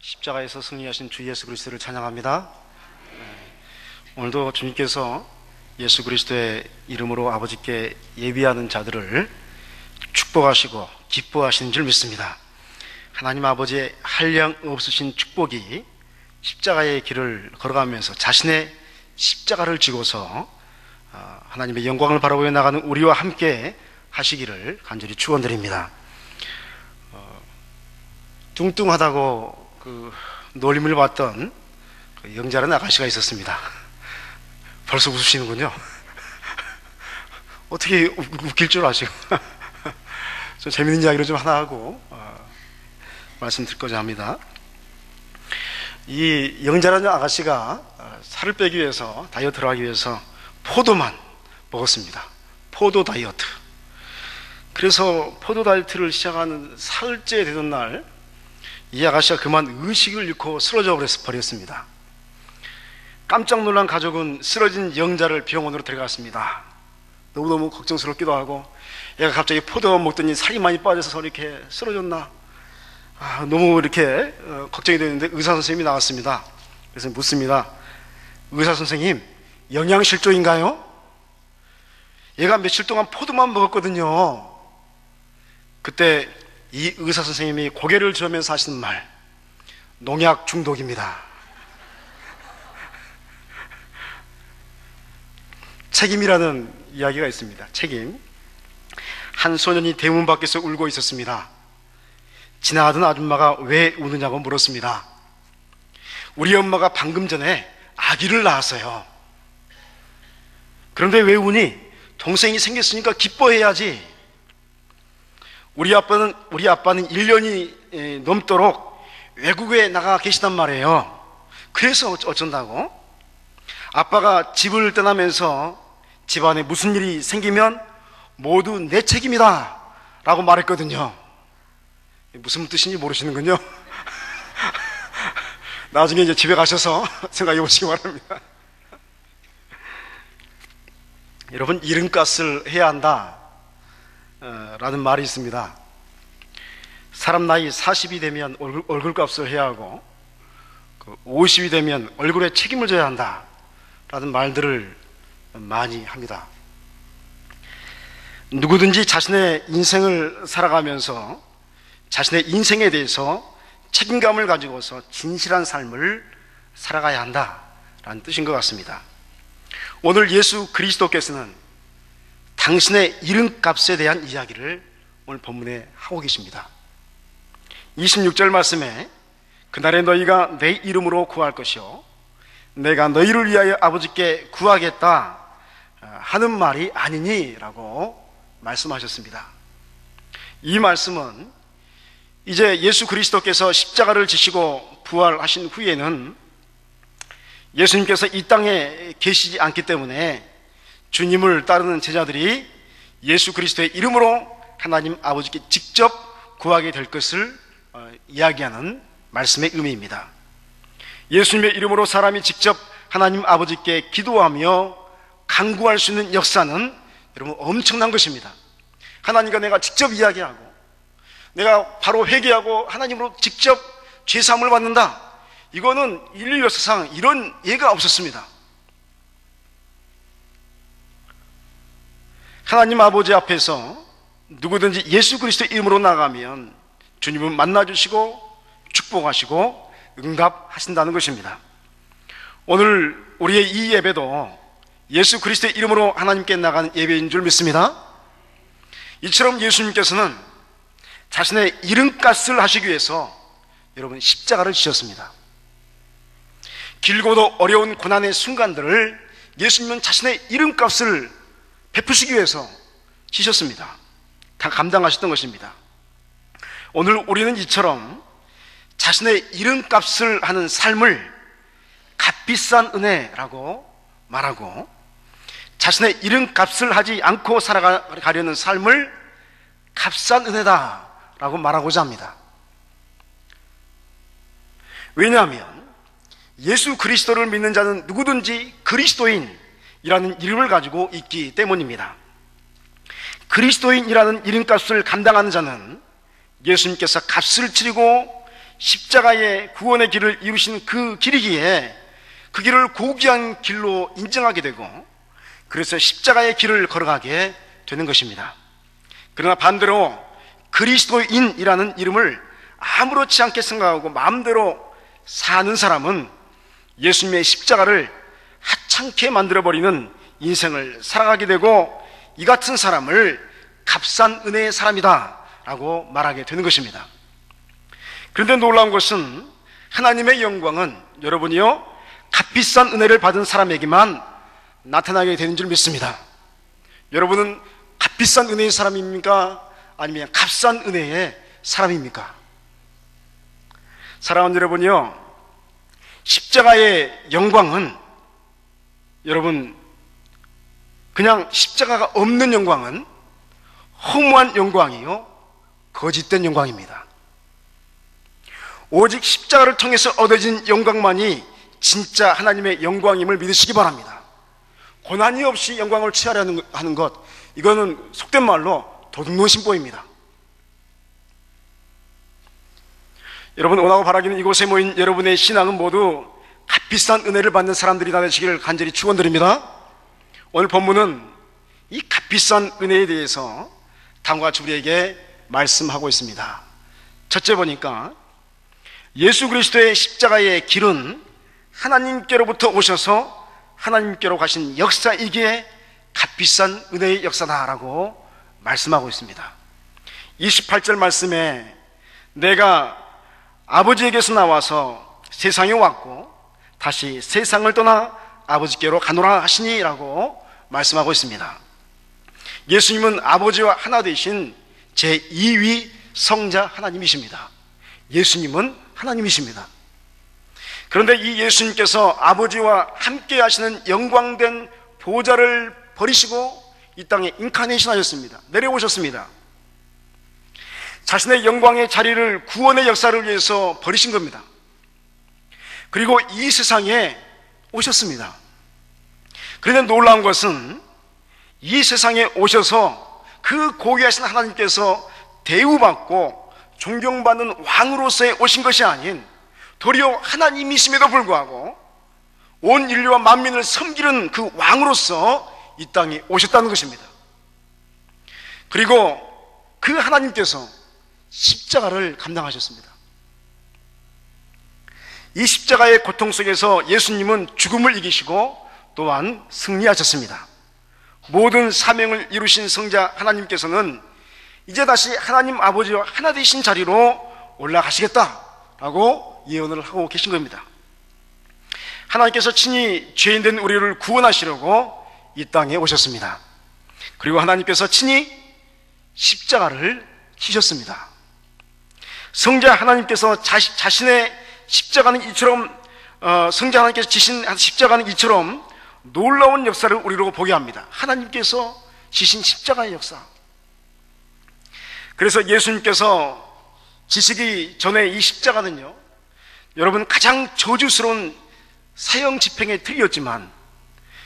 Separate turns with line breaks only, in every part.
십자가에서 승리하신 주 예수 그리스도를 찬양합니다. 오늘도 주님께서 예수 그리스도의 이름으로 아버지께 예비하는 자들을 축복하시고 기뻐하시는 줄 믿습니다. 하나님 아버지의 한량 없으신 축복이 십자가의 길을 걸어가면서 자신의 십자가를 지고서 하나님의 영광을 바라보며 나가는 우리와 함께 하시기를 간절히 축원드립니다. 뚱뚱하다고 놀림을 받던 영자라는 아가씨가 있었습니다. 벌써 웃으시는군요. 어떻게 웃길 줄 아시고. 좀 재밌는 이야기를 좀 하나 하고 말씀드리고자 합니다. 이 영자라는 아가씨가 살을 빼기 위해서, 다이어트를 하기 위해서 포도만 먹었습니다. 포도 다이어트. 그래서 포도 다이어트를 시작하는 사흘째 되던 날, 이 아가씨가 그만 의식을 잃고 쓰러져 버렸습니다. 깜짝 놀란 가족은 쓰러진 영자를 병원으로 데려갔습니다. 너무너무 걱정스럽기도 하고, 얘가 갑자기 포도만 먹더니 살이 많이 빠져서 이렇게 쓰러졌나, 너무 이렇게 걱정이 되는데 의사 선생님이 나왔습니다. 그래서 묻습니다. 의사 선생님, 영양실조인가요? 얘가 며칠 동안 포도만 먹었거든요. 그때 이 의사 선생님이 고개를 저으면서 하시는 말, 농약 중독입니다. 책임이라는 이야기가 있습니다. 책임. 한 소년이 대문 밖에서 울고 있었습니다. 지나가던 아줌마가 왜 우느냐고 물었습니다. 우리 엄마가 방금 전에 아기를 낳았어요. 그런데 왜 우니? 동생이 생겼으니까 기뻐해야지. 우리 아빠는 1년이 넘도록 외국에 나가 계시단 말이에요. 그래서 어쩐다고? 아빠가 집을 떠나면서 집안에 무슨 일이 생기면 모두 내 책임이다 라고 말했거든요. 무슨 뜻인지 모르시는군요. 나중에 이제 집에 가셔서 생각해 보시기 바랍니다. 여러분, 이름값을 해야 한다 라는 말이 있습니다. 사람 나이 40이 되면 얼굴값을 해야 하고 50이 되면 얼굴에 책임을 져야 한다 라는 말들을 많이 합니다. 누구든지 자신의 인생을 살아가면서 자신의 인생에 대해서 책임감을 가지고서 진실한 삶을 살아가야 한다라는 뜻인 것 같습니다. 오늘 예수 그리스도께서는 당신의 이름값에 대한 이야기를 오늘 본문에 하고 계십니다. 26절 말씀에 그날에 너희가 내 이름으로 구할 것이요 내가 너희를 위하여 아버지께 구하겠다 하는 말이 아니니 라고 말씀하셨습니다. 이 말씀은 이제 예수 그리스도께서 십자가를 지시고 부활하신 후에는 예수님께서 이 땅에 계시지 않기 때문에 주님을 따르는 제자들이 예수 그리스도의 이름으로 하나님 아버지께 직접 구하게 될 것을 이야기하는 말씀의 의미입니다. 예수님의 이름으로 사람이 직접 하나님 아버지께 기도하며 간구할 수 있는 역사는 여러분 엄청난 것입니다. 하나님과 내가 직접 이야기하고 내가 바로 회개하고 하나님으로 직접 죄사함을 받는다. 이거는 인류 역사상 이런 예가 없었습니다. 하나님 아버지 앞에서 누구든지 예수 그리스도의 이름으로 나가면 주님은 만나주시고 축복하시고 응답하신다는 것입니다. 오늘 우리의 이 예배도 예수 그리스도의 이름으로 하나님께 나가는 예배인 줄 믿습니다. 이처럼 예수님께서는 자신의 이름값을 하시기 위해서 여러분 십자가를 지셨습니다. 길고도 어려운 고난의 순간들을 예수님은 자신의 이름값을 베푸시기 위해서 지셨습니다. 다 감당하셨던 것입니다. 오늘 우리는 이처럼 자신의 이름값을 하는 삶을 값비싼 은혜라고 말하고 자신의 이름값을 하지 않고 살아가려는 삶을 값싼 은혜다라고 말하고자 합니다. 왜냐하면 예수 그리스도를 믿는 자는 누구든지 그리스도인이라는 이름을 가지고 있기 때문입니다. 그리스도인이라는 이름값을 감당하는 자는 예수님께서 값을 치르고 십자가의 구원의 길을 이루신 그 길이기에 그 길을 고귀한 길로 인정하게 되고, 그래서 십자가의 길을 걸어가게 되는 것입니다. 그러나 반대로 그리스도인이라는 이름을 아무렇지 않게 생각하고 마음대로 사는 사람은 예수님의 십자가를 하찮게 만들어버리는 인생을 살아가게 되고, 이 같은 사람을 값싼 은혜의 사람이다 라고 말하게 되는 것입니다. 그런데 놀라운 것은 하나님의 영광은 여러분이요, 값비싼 은혜를 받은 사람에게만 나타나게 되는 줄 믿습니다. 여러분은 값비싼 은혜의 사람입니까? 아니면 값싼 은혜의 사람입니까? 사랑하는 여러분이요, 십자가의 영광은, 여러분, 그냥 십자가가 없는 영광은 허무한 영광이요, 거짓된 영광입니다. 오직 십자가를 통해서 얻어진 영광만이 진짜 하나님의 영광임을 믿으시기 바랍니다. 고난이 없이 영광을 취하려는 하는 것, 이거는 속된 말로 도둑놈 신보입니다. 여러분, 원하고 바라기는 이곳에 모인 여러분의 신앙은 모두 값비싼 은혜를 받는 사람들이 다 되시기를 간절히 축원드립니다. 오늘 본문은 이 값비싼 은혜에 대해서 다음과 같이 우리에게 말씀하고 있습니다. 첫째 보니까 예수 그리스도의 십자가의 길은 하나님께로부터 오셔서 하나님께로 가신 역사이기에 값비싼 은혜의 역사다라고 말씀하고 있습니다. 28절 말씀에 내가 아버지에게서 나와서 세상에 왔고 다시 세상을 떠나 아버지께로 가노라 하시니 라고 말씀하고 있습니다. 예수님은 아버지와 하나 되신 제2위 성자 하나님이십니다. 예수님은 하나님이십니다. 그런데 이 예수님께서 아버지와 함께 하시는 영광된 보좌를 버리시고 이 땅에 인카네이션 하셨습니다. 내려오셨습니다. 자신의 영광의 자리를 구원의 역사를 위해서 버리신 겁니다. 그리고 이 세상에 오셨습니다. 그런데 놀라운 것은 이 세상에 오셔서 그 고귀하신 하나님께서 대우받고 존경받는 왕으로서의 오신 것이 아닌 도리어 하나님이심에도 불구하고 온 인류와 만민을 섬기는 그 왕으로서 이 땅에 오셨다는 것입니다. 그리고 그 하나님께서 십자가를 감당하셨습니다. 이 십자가의 고통 속에서 예수님은 죽음을 이기시고 또한 승리하셨습니다. 모든 사명을 이루신 성자 하나님께서는 이제 다시 하나님 아버지와 하나 되신 자리로 올라가시겠다라고 예언을 하고 계신 겁니다. 하나님께서 친히 죄인된 우리를 구원하시려고 이 땅에 오셨습니다. 그리고 하나님께서 친히 십자가를 지셨습니다. 성자 하나님께서 자신의 십자가는 이처럼 성자 하나님께서 지신 십자가는 이처럼 놀라운 역사를 우리로 보게 합니다. 하나님께서 지신 십자가의 역사. 그래서 예수님께서 지시기 전에 이 십자가는요, 여러분 가장 저주스러운 사형 집행의 틀이었지만,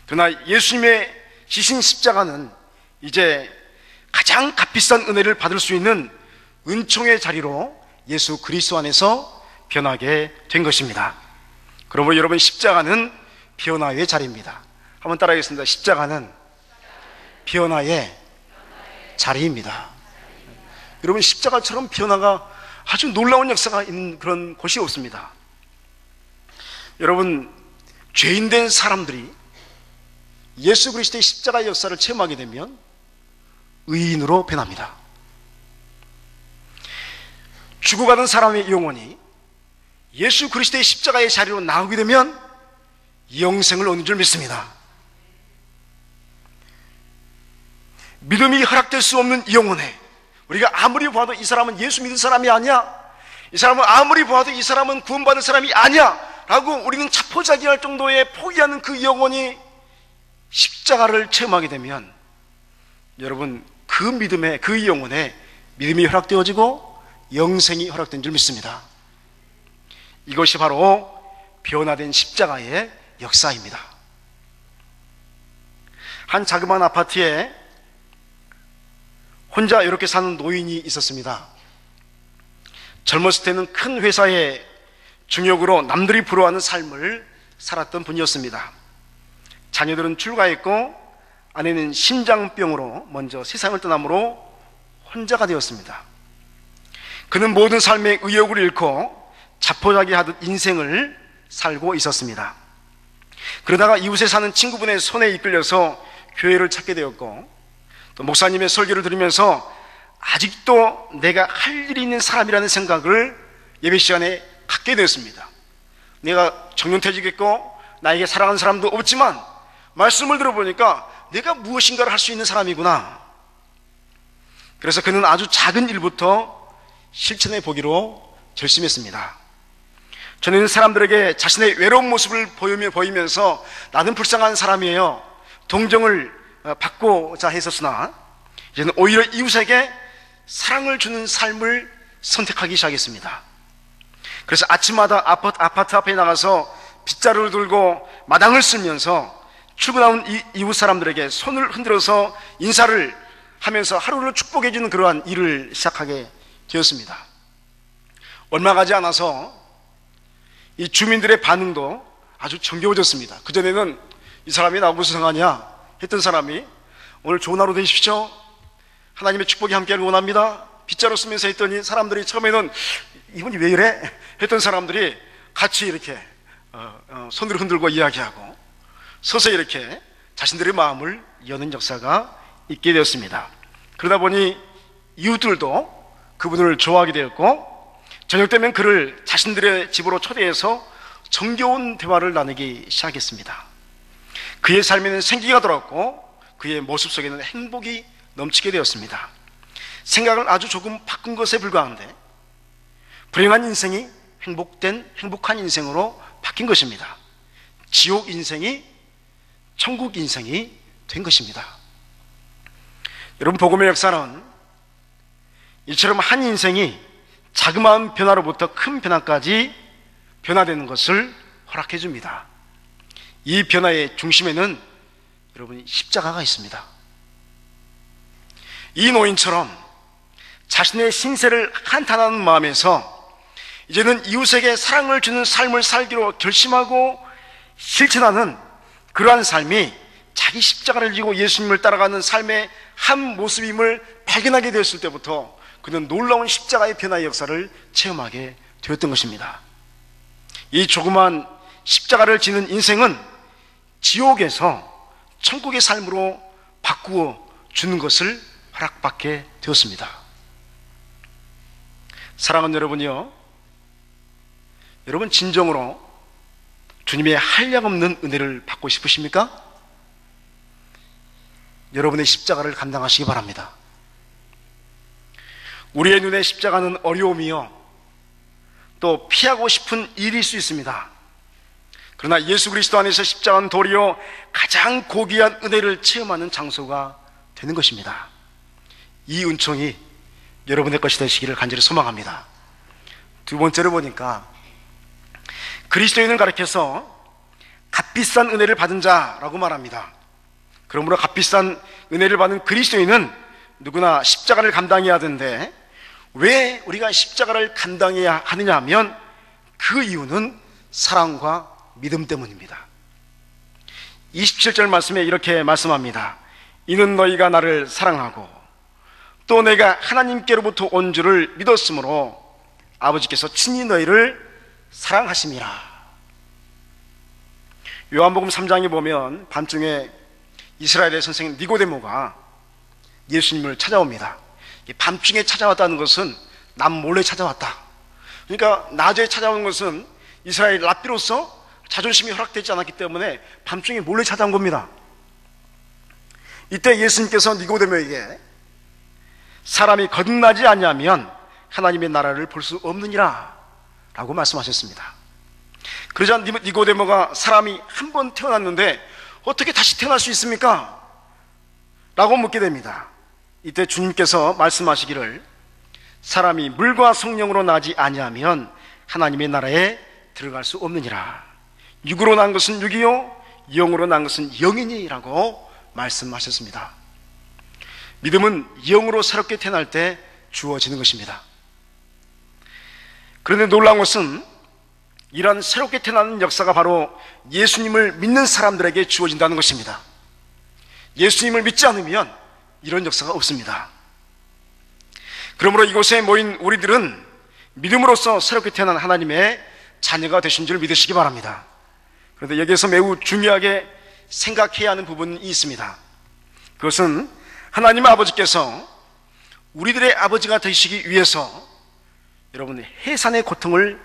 그러나 예수님의 지신 십자가는 이제 가장 값비싼 은혜를 받을 수 있는 은총의 자리로 예수 그리스도 안에서 변하게 된 것입니다. 그러므로 여러분, 십자가는 변화의 자리입니다. 한번 따라하겠습니다. 십자가는 변화의 자리입니다. 여러분, 십자가처럼 변화가 아주 놀라운 역사가 있는 그런 곳이 없습니다. 여러분, 죄인된 사람들이 예수 그리스도의 십자가의 역사를 체험하게 되면 의인으로 변합니다. 죽어가는 사람의 영혼이 예수 그리스도의 십자가의 자리로 나오게 되면 영생을 얻는 줄 믿습니다. 믿음이 허락될 수 없는 이 영혼에 우리가 아무리 봐도 이 사람은 예수 믿은 사람이 아니야, 이 사람은 아무리 봐도 이 사람은 구원받은 사람이 아니야 라고 우리는 자포자기할 정도의 포기하는 그 영혼이 십자가를 체험하게 되면 여러분, 그 믿음에, 그 영혼에 믿음이 허락되어지고 영생이 허락된 줄 믿습니다. 이것이 바로 변화된 십자가의 역사입니다. 한 자그마한 아파트에 혼자 이렇게 사는 노인이 있었습니다. 젊었을 때는 큰 회사의 중역으로 남들이 부러워하는 삶을 살았던 분이었습니다. 자녀들은 출가했고 아내는 심장병으로 먼저 세상을 떠나므로 혼자가 되었습니다. 그는 모든 삶의 의욕을 잃고 자포자기하듯 인생을 살고 있었습니다. 그러다가 이웃에 사는 친구분의 손에 이끌려서 교회를 찾게 되었고, 또 목사님의 설교를 들으면서 아직도 내가 할 일이 있는 사람이라는 생각을 예배 시간에 갖게 되었습니다. 내가 정년퇴직했고 나에게 사랑하는 사람도 없지만 말씀을 들어보니까 내가 무엇인가를 할 수 있는 사람이구나. 그래서 그는 아주 작은 일부터 실천해 보기로 결심했습니다. 저는 사람들에게 자신의 외로운 모습을 보이면서 나는 불쌍한 사람이에요, 동정을 받고자 했었으나 이제는 오히려 이웃에게 사랑을 주는 삶을 선택하기 시작했습니다. 그래서 아침마다 아파트 앞에 나가서 빗자루를 들고 마당을 쓸면서 출근하는 이웃 사람들에게 손을 흔들어서 인사를 하면서 하루를 축복해 주는 그러한 일을 시작하게 되었습니다. 얼마 가지 않아서 이 주민들의 반응도 아주 정겨워졌습니다. 그전에는 이 사람이 나하고 무슨 상관이야 했던 사람이 오늘 좋은 하루 되십시오, 하나님의 축복이 함께하길 원합니다, 빗자루 쓰면서 했더니 사람들이 처음에는 이분이 왜 이래 했던 사람들이 같이 이렇게 손을 흔들고 이야기하고 서서히 이렇게 자신들의 마음을 여는 역사가 있게 되었습니다. 그러다 보니 이웃들도 그분을 좋아하게 되었고, 저녁 되면 그를 자신들의 집으로 초대해서 정겨운 대화를 나누기 시작했습니다. 그의 삶에는 생기가 돌았고 그의 모습 속에는 행복이 넘치게 되었습니다. 생각을 아주 조금 바꾼 것에 불과한데 불행한 인생이 행복한 인생으로 바뀐 것입니다. 지옥 인생이 천국 인생이 된 것입니다. 여러분, 복음의 역사는 이처럼 한 인생이 자그마한 변화로부터 큰 변화까지 변화되는 것을 허락해 줍니다. 이 변화의 중심에는 여러분 십자가가 있습니다. 이 노인처럼 자신의 신세를 한탄하는 마음에서 이제는 이웃에게 사랑을 주는 삶을 살기로 결심하고 실천하는 그러한 삶이 자기 십자가를 지고 예수님을 따라가는 삶의 한 모습임을 발견하게 되었을 때부터 그는 놀라운 십자가의 변화의 역사를 체험하게 되었던 것입니다. 이 조그만 십자가를 지는 인생은 지옥에서 천국의 삶으로 바꾸어 주는 것을 허락받게 되었습니다. 사랑하는 여러분이요, 여러분 진정으로 주님의 한량없는 은혜를 받고 싶으십니까? 여러분의 십자가를 감당하시기 바랍니다. 우리의 눈에 십자가는 어려움이요, 또 피하고 싶은 일일 수 있습니다. 그러나 예수 그리스도 안에서 십자가는 도리어 가장 고귀한 은혜를 체험하는 장소가 되는 것입니다. 이 은총이 여러분의 것이 되시기를 간절히 소망합니다. 두 번째로 보니까 그리스도인을 가리켜서 값비싼 은혜를 받은 자라고 말합니다. 그러므로 값비싼 은혜를 받은 그리스도인은 누구나 십자가를 감당해야 하는데, 왜 우리가 십자가를 감당해야 하느냐 하면 그 이유는 사랑과 믿음 때문입니다. 27절 말씀에 이렇게 말씀합니다. 이는 너희가 나를 사랑하고 또 내가 하나님께로부터 온 줄을 믿었으므로 아버지께서 친히 너희를 사랑하심이라. 요한복음 3장에 보면 밤중에 이스라엘의 선생 니고데모가 예수님을 찾아옵니다. 밤중에 찾아왔다는 것은 남 몰래 찾아왔다. 그러니까 낮에 찾아온 것은 이스라엘 랍비로서 자존심이 허락되지 않았기 때문에 밤중에 몰래 찾아온 겁니다. 이때 예수님께서 니고데모에게 사람이 거듭나지 않냐면 하나님의 나라를 볼 수 없느니라 라고 말씀하셨습니다. 그러자 니고데모가 사람이 한 번 태어났는데 어떻게 다시 태어날 수 있습니까? 라고 묻게 됩니다. 이때 주님께서 말씀하시기를 사람이 물과 성령으로 나지 아니하면 하나님의 나라에 들어갈 수 없느니라. 육으로 난 것은 육이요 영으로 난 것은 영이니라고 말씀하셨습니다. 믿음은 영으로 새롭게 태어날 때 주어지는 것입니다. 그런데 놀라운 것은 이러한 새롭게 태어나는 역사가 바로 예수님을 믿는 사람들에게 주어진다는 것입니다. 예수님을 믿지 않으면 이런 역사가 없습니다. 그러므로 이곳에 모인 우리들은 믿음으로써 새롭게 태어난 하나님의 자녀가 되신 줄 믿으시기 바랍니다. 그런데 여기에서 매우 중요하게 생각해야 하는 부분이 있습니다. 그것은 하나님 아버지께서 우리들의 아버지가 되시기 위해서 여러분 해산의 고통을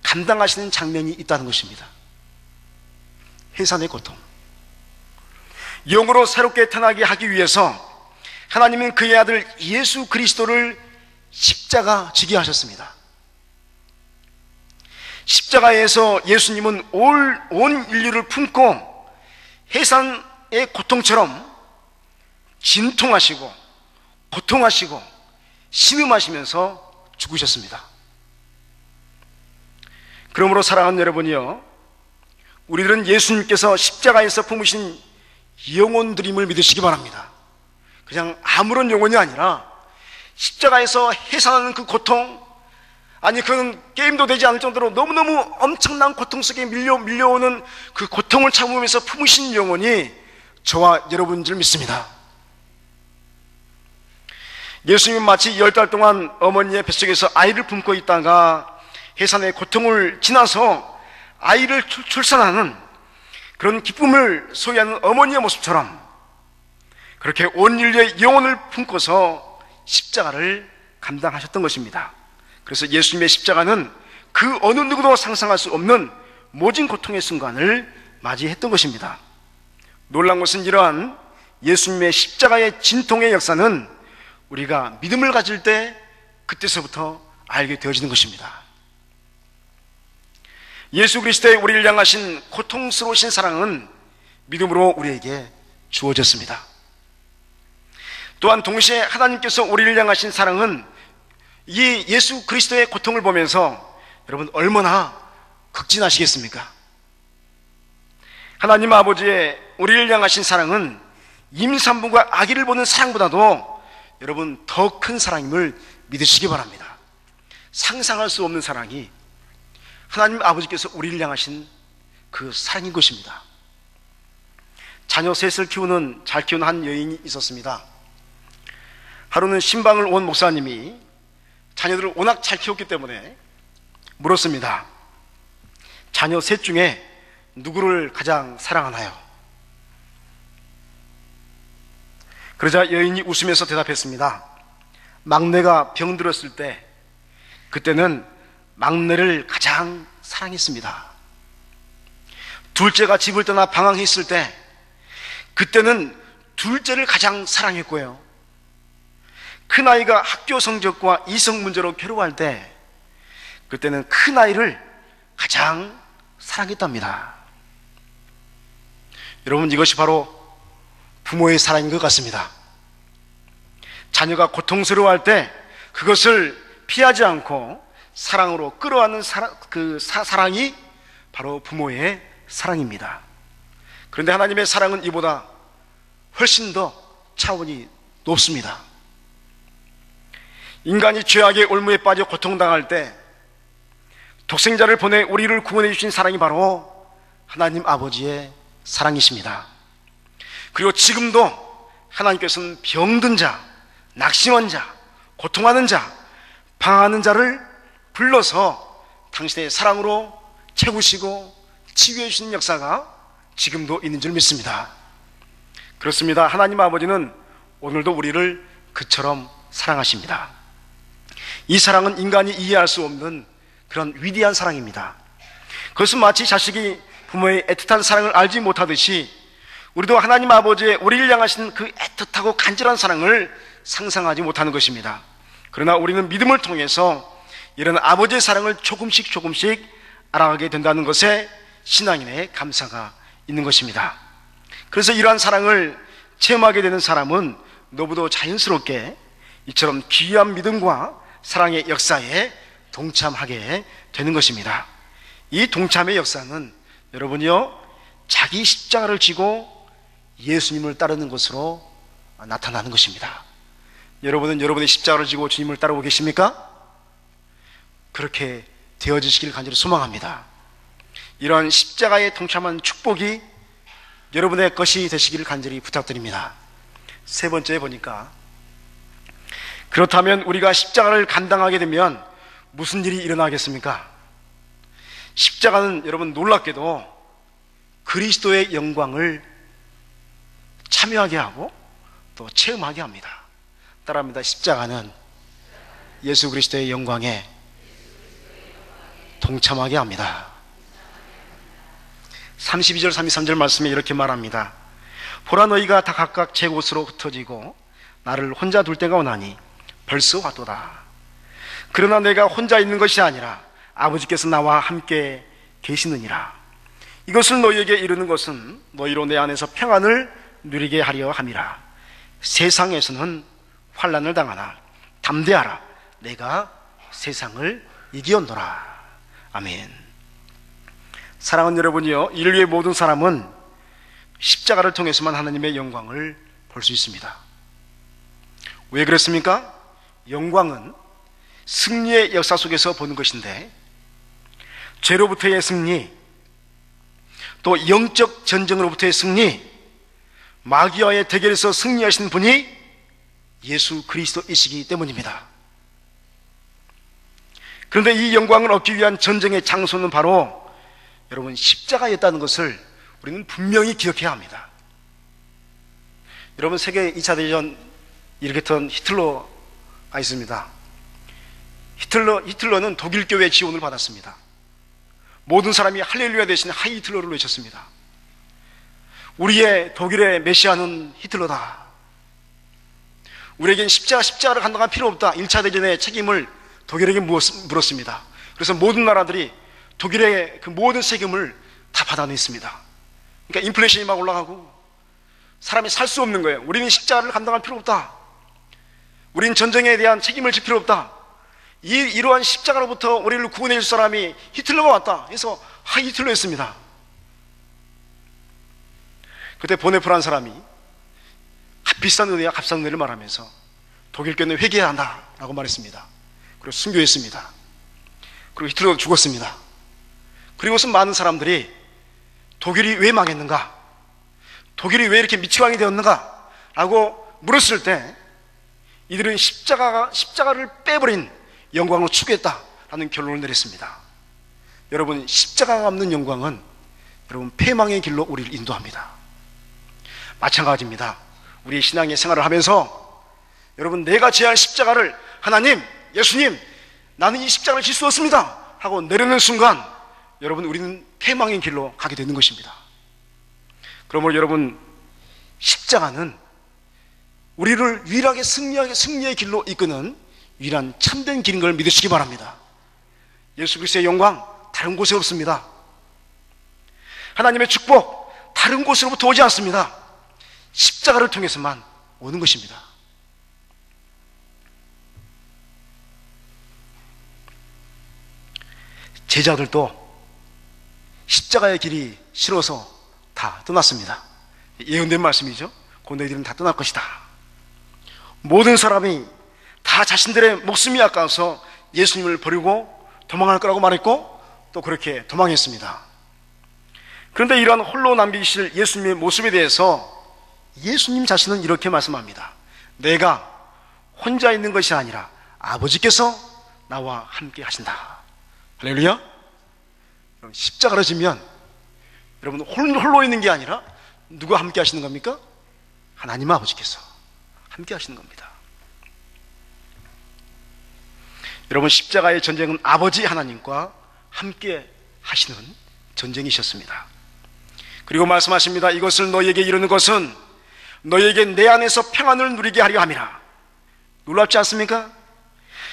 감당하시는 장면이 있다는 것입니다. 해산의 고통. 영으로 새롭게 태어나게 하기 위해서 하나님은 그의 아들 예수 그리스도를 십자가 지게 하셨습니다. 십자가에서 예수님은 온 인류를 품고 해산의 고통처럼 진통하시고 고통하시고 신음하시면서 죽으셨습니다. 그러므로 사랑하는 여러분이요, 우리들은 예수님께서 십자가에서 품으신 영혼들임을 믿으시기 바랍니다. 그냥 아무런 영혼이 아니라 십자가에서 해산하는 그 고통, 아니 그건 게임도 되지 않을 정도로 너무너무 엄청난 고통 속에 밀려오는 그 고통을 참으면서 품으신 영혼이 저와 여러분인 줄 믿습니다. 예수님은 마치 10달 동안 어머니의 뱃속에서 아이를 품고 있다가 해산의 고통을 지나서 아이를 출산하는 그런 기쁨을 소유하는 어머니의 모습처럼 그렇게 온 인류의 영혼을 품고서 십자가를 감당하셨던 것입니다. 그래서 예수님의 십자가는 그 어느 누구도 상상할 수 없는 모진 고통의 순간을 맞이했던 것입니다. 놀라운 것은 이러한 예수님의 십자가의 진통의 역사는 우리가 믿음을 가질 때 그때서부터 알게 되어지는 것입니다. 예수 그리스도의 우리를 향하신 고통스러우신 사랑은 믿음으로 우리에게 주어졌습니다. 또한 동시에 하나님께서 우리를 향하신 사랑은 이 예수 그리스도의 고통을 보면서 여러분 얼마나 극진하시겠습니까? 하나님 아버지의 우리를 향하신 사랑은 임산부가 아기를 보는 사랑보다도 여러분 더 큰 사랑임을 믿으시기 바랍니다. 상상할 수 없는 사랑이 하나님 아버지께서 우리를 향하신 그 사랑인 것입니다. 자녀 셋을 잘 키우는 한 여인이 있었습니다. 하루는 신방을 온 목사님이 자녀들을 워낙 잘 키웠기 때문에 물었습니다. 자녀 셋 중에 누구를 가장 사랑하나요? 그러자 여인이 웃으면서 대답했습니다. 막내가 병들었을 때 그때는 막내를 가장 사랑했습니다. 둘째가 집을 떠나 방황했을 때 그때는 둘째를 가장 사랑했고요. 큰아이가 학교 성적과 이성 문제로 괴로워할 때 그때는 큰아이를 가장 사랑했답니다. 여러분 이것이 바로 부모의 사랑인 것 같습니다. 자녀가 고통스러워할 때 그것을 피하지 않고 사랑으로 끌어안는 사랑이 바로 부모의 사랑입니다. 그런데 하나님의 사랑은 이보다 훨씬 더 차원이 높습니다. 인간이 죄악의 올무에 빠져 고통당할 때 독생자를 보내 우리를 구원해 주신 사랑이 바로 하나님 아버지의 사랑이십니다. 그리고 지금도 하나님께서는 병든 자, 낙심한 자, 고통하는 자, 방황하는 자를 불러서 당신의 사랑으로 채우시고 치유해 주시는 역사가 지금도 있는 줄 믿습니다. 그렇습니다. 하나님 아버지는 오늘도 우리를 그처럼 사랑하십니다. 이 사랑은 인간이 이해할 수 없는 그런 위대한 사랑입니다. 그것은 마치 자식이 부모의 애틋한 사랑을 알지 못하듯이 우리도 하나님 아버지의 우리를 향하신 그 애틋하고 간절한 사랑을 상상하지 못하는 것입니다. 그러나 우리는 믿음을 통해서 이런 아버지의 사랑을 조금씩 알아가게 된다는 것에 신앙인의 감사가 있는 것입니다. 그래서 이러한 사랑을 체험하게 되는 사람은 너무도 자연스럽게 이처럼 귀한 믿음과 사랑의 역사에 동참하게 되는 것입니다. 이 동참의 역사는 여러분이요 자기 십자가를 지고 예수님을 따르는 것으로 나타나는 것입니다. 여러분은 여러분의 십자가를 지고 주님을 따르고 계십니까? 그렇게 되어지시길 간절히 소망합니다. 이런 십자가에 동참한 축복이 여러분의 것이 되시기를 간절히 부탁드립니다. 세 번째 보니까, 그렇다면 우리가 십자가를 감당하게 되면 무슨 일이 일어나겠습니까? 십자가는 여러분 놀랍게도 그리스도의 영광을 참여하게 하고 또 체험하게 합니다. 따라합니다. 십자가는 예수 그리스도의 영광에 동참하게 합니다. 32절 33절 말씀에 이렇게 말합니다. 보라, 너희가 다 각각 제 곳으로 흩어지고 나를 혼자 둘 때가 오나니 벌써 왔도다. 그러나 내가 혼자 있는 것이 아니라 아버지께서 나와 함께 계시느니라. 이것을 너희에게 이르는 것은 너희로 내 안에서 평안을 누리게 하려 함이라. 세상에서는 환난을 당하나 담대하라, 내가 세상을 이기었노라. 아멘. 사랑하는 여러분이요, 인류의 모든 사람은 십자가를 통해서만 하나님의 영광을 볼 수 있습니다. 왜 그렇습니까? 영광은 승리의 역사 속에서 보는 것인데, 죄로부터의 승리, 또 영적 전쟁으로부터의 승리, 마귀와의 대결에서 승리하신 분이 예수 그리스도이시기 때문입니다. 그런데 이 영광을 얻기 위한 전쟁의 장소는 바로 여러분 십자가였다는 것을 우리는 분명히 기억해야 합니다. 여러분, 세계 2차 대전 일으켰던 히틀러가 있습니다. 히틀러는 독일 교회의 지원을 받았습니다. 모든 사람이 할렐루야 대신 하이 히틀러를 외쳤습니다. 우리의 독일의 메시아는 히틀러다. 우리에겐 십자가를 감당할 필요 없다. 1차 대전의 책임을 독일에게 물었습니다. 그래서 모든 나라들이 독일의 그 모든 세금을 다 받아냈습니다. 그러니까 인플레이션이 막 올라가고 사람이 살 수 없는 거예요. 우리는 십자가를 감당할 필요 없다. 우리는 전쟁에 대한 책임을 질 필요 없다. 이러한 십자가로부터 우리를 구원해 줄 사람이 히틀러가 왔다 해서 하이 히틀러였습니다. 그때 보네프라는 사람이 비싼 은혜와 값싼 은혜를 말하면서 독일 교회는 회개해야 한다 라고 말했습니다. 그리고 순교했습니다. 그리고 히틀러도 죽었습니다. 그리고서 많은 사람들이 독일이 왜 망했는가, 독일이 왜 이렇게 미치광이 되었는가 라고 물었을 때 이들은 십자가를 빼버린 영광을 추구했다라는 결론을 내렸습니다. 여러분, 십자가가 없는 영광은 여러분 패망의 길로 우리를 인도합니다. 마찬가지입니다. 우리 신앙의 생활을 하면서 여러분, 내가 져야 할 십자가를 하나님, 예수님, 나는 이 십자가를 질 수 없습니다 하고 내려놓는 순간 여러분, 우리는 패망의 길로 가게 되는 것입니다. 그러므로 여러분, 십자가는 우리를 유일하게 승리의 길로 이끄는 유일한 참된 길인 걸 믿으시기 바랍니다. 예수 그리스도의 영광 다른 곳에 없습니다. 하나님의 축복 다른 곳으로부터 오지 않습니다. 십자가를 통해서만 오는 것입니다. 제자들도 십자가의 길이 싫어서 다 떠났습니다. 예언된 말씀이죠. 곧 너희들은 다 떠날 것이다. 모든 사람이 다 자신들의 목숨이 아까워서 예수님을 버리고 도망할 거라고 말했고 또 그렇게 도망했습니다. 그런데 이러한 홀로 남기실 예수님의 모습에 대해서 예수님 자신은 이렇게 말씀합니다. 내가 혼자 있는 것이 아니라 아버지께서 나와 함께 하신다. 할렐루야. 십자가로 지면 여러분 홀로 있는 게 아니라 누가 함께 하시는 겁니까? 하나님 아버지께서 함께 하시는 겁니다. 여러분, 십자가의 전쟁은 아버지 하나님과 함께 하시는 전쟁이셨습니다. 그리고 말씀하십니다. 이것을 너희에게 이르는 것은 너희에게 내 안에서 평안을 누리게 하려 함이라. 놀랍지 않습니까?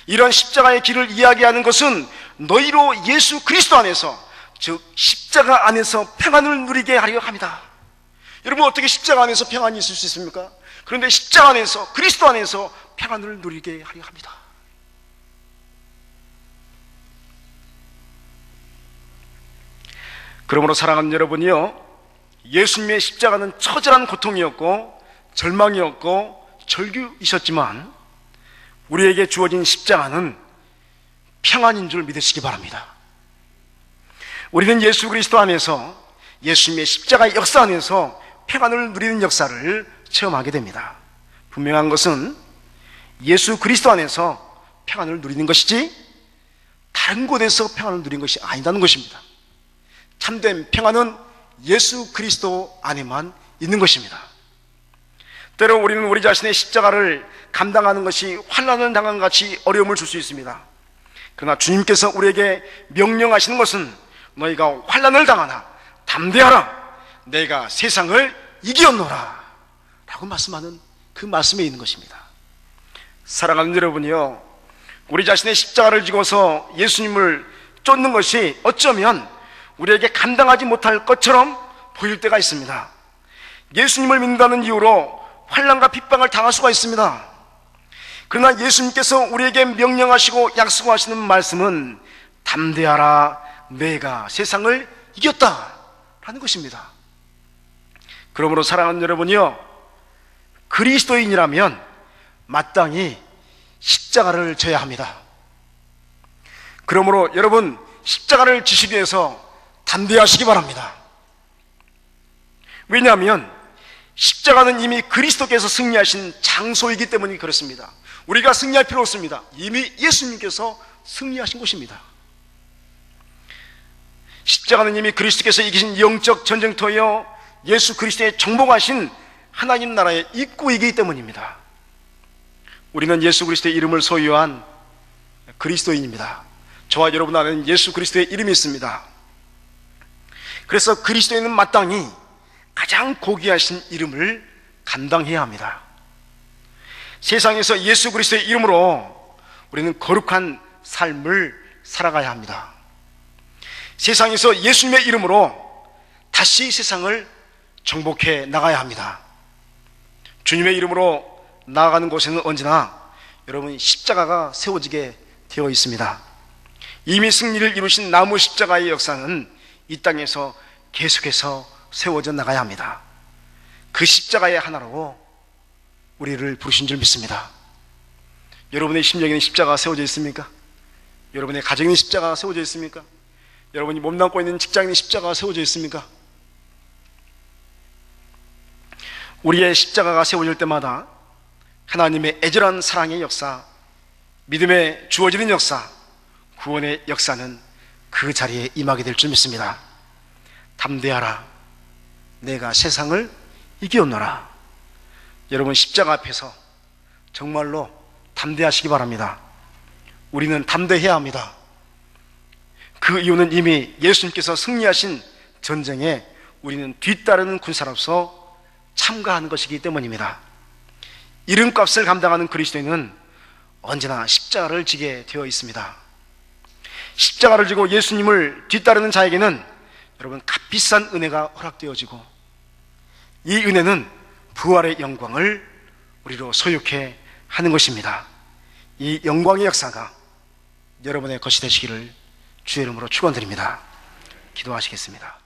이런 십자가의 길을 이야기하는 것은 너희로 예수 그리스도 안에서, 즉 십자가 안에서 평안을 누리게 하려 합니다. 여러분, 어떻게 십자가 안에서 평안이 있을 수 있습니까? 그런데 십자가 안에서, 그리스도 안에서 평안을 누리게 하려 합니다. 그러므로 사랑하는 여러분이요, 예수님의 십자가는 처절한 고통이었고 절망이었고 절규이셨지만 우리에게 주어진 십자가는 평안인 줄 믿으시기 바랍니다. 우리는 예수 그리스도 안에서, 예수님의 십자가의 역사 안에서 평안을 누리는 역사를 체험하게 됩니다. 분명한 것은 예수 그리스도 안에서 평안을 누리는 것이지 다른 곳에서 평안을 누리는 것이 아니라는 것입니다. 참된 평안은 예수 그리스도 안에만 있는 것입니다. 때로 우리는 우리 자신의 십자가를 감당하는 것이 환난을 당한 같이 어려움을 줄 수 있습니다. 그러나 주님께서 우리에게 명령하시는 것은 너희가 환난을 당하나 담대하라, 내가 세상을 이기었노라 라고 말씀하는 그 말씀에 있는 것입니다. 사랑하는 여러분이요, 우리 자신의 십자가를 지고서 예수님을 쫓는 것이 어쩌면 우리에게 감당하지 못할 것처럼 보일 때가 있습니다. 예수님을 믿는다는 이유로 환난과 핍박을 당할 수가 있습니다. 그러나 예수님께서 우리에게 명령하시고 약속하시는 말씀은 담대하라, 내가 세상을 이겼다 라는 것입니다. 그러므로 사랑하는 여러분이요, 그리스도인이라면 마땅히 십자가를 져야 합니다. 그러므로 여러분, 십자가를 지시기 위해서 담대하시기 바랍니다. 왜냐하면 십자가는 이미 그리스도께서 승리하신 장소이기 때문에 그렇습니다. 우리가 승리할 필요 없습니다. 이미 예수님께서 승리하신 곳입니다. 십자가는 이미 그리스도께서 이기신 영적 전쟁터여 예수 그리스도의 정복하신 하나님 나라의 입구이기 때문입니다. 우리는 예수 그리스도의 이름을 소유한 그리스도인입니다. 저와 여러분 안에는 예수 그리스도의 이름이 있습니다. 그래서 그리스도인은 마땅히 가장 고귀하신 이름을 감당해야 합니다. 세상에서 예수 그리스도의 이름으로 우리는 거룩한 삶을 살아가야 합니다. 세상에서 예수님의 이름으로 다시 세상을 정복해 나가야 합니다. 주님의 이름으로 나아가는 곳에는 언제나 여러분 십자가가 세워지게 되어 있습니다. 이미 승리를 이루신 나무 십자가의 역사는 이 땅에서 계속해서 세워져 나가야 합니다. 그 십자가의 하나로 우리를 부르신 줄 믿습니다. 여러분의 심령에는 십자가가 세워져 있습니까? 여러분의 가정에는 십자가가 세워져 있습니까? 여러분이 몸담고 있는 직장에는 십자가가 세워져 있습니까? 우리의 십자가가 세워질 때마다 하나님의 애절한 사랑의 역사, 믿음에 주어지는 역사, 구원의 역사는 그 자리에 임하게 될 줄 믿습니다. 담대하라, 내가 세상을 이기었노라. 여러분 십자가 앞에서 정말로 담대하시기 바랍니다. 우리는 담대해야 합니다. 그 이유는 이미 예수님께서 승리하신 전쟁에 우리는 뒤따르는 군사로서 참가하는 것이기 때문입니다. 이름값을 감당하는 그리스도인은 언제나 십자가를 지게 되어 있습니다. 십자가를 지고 예수님을 뒤따르는 자에게는 여러분 값비싼 은혜가 허락되어지고, 이 은혜는 부활의 영광을 우리로 소유케 하는 것입니다. 이 영광의 역사가 여러분의 것이 되시기를 주의 이름으로 축원드립니다. 기도하시겠습니다.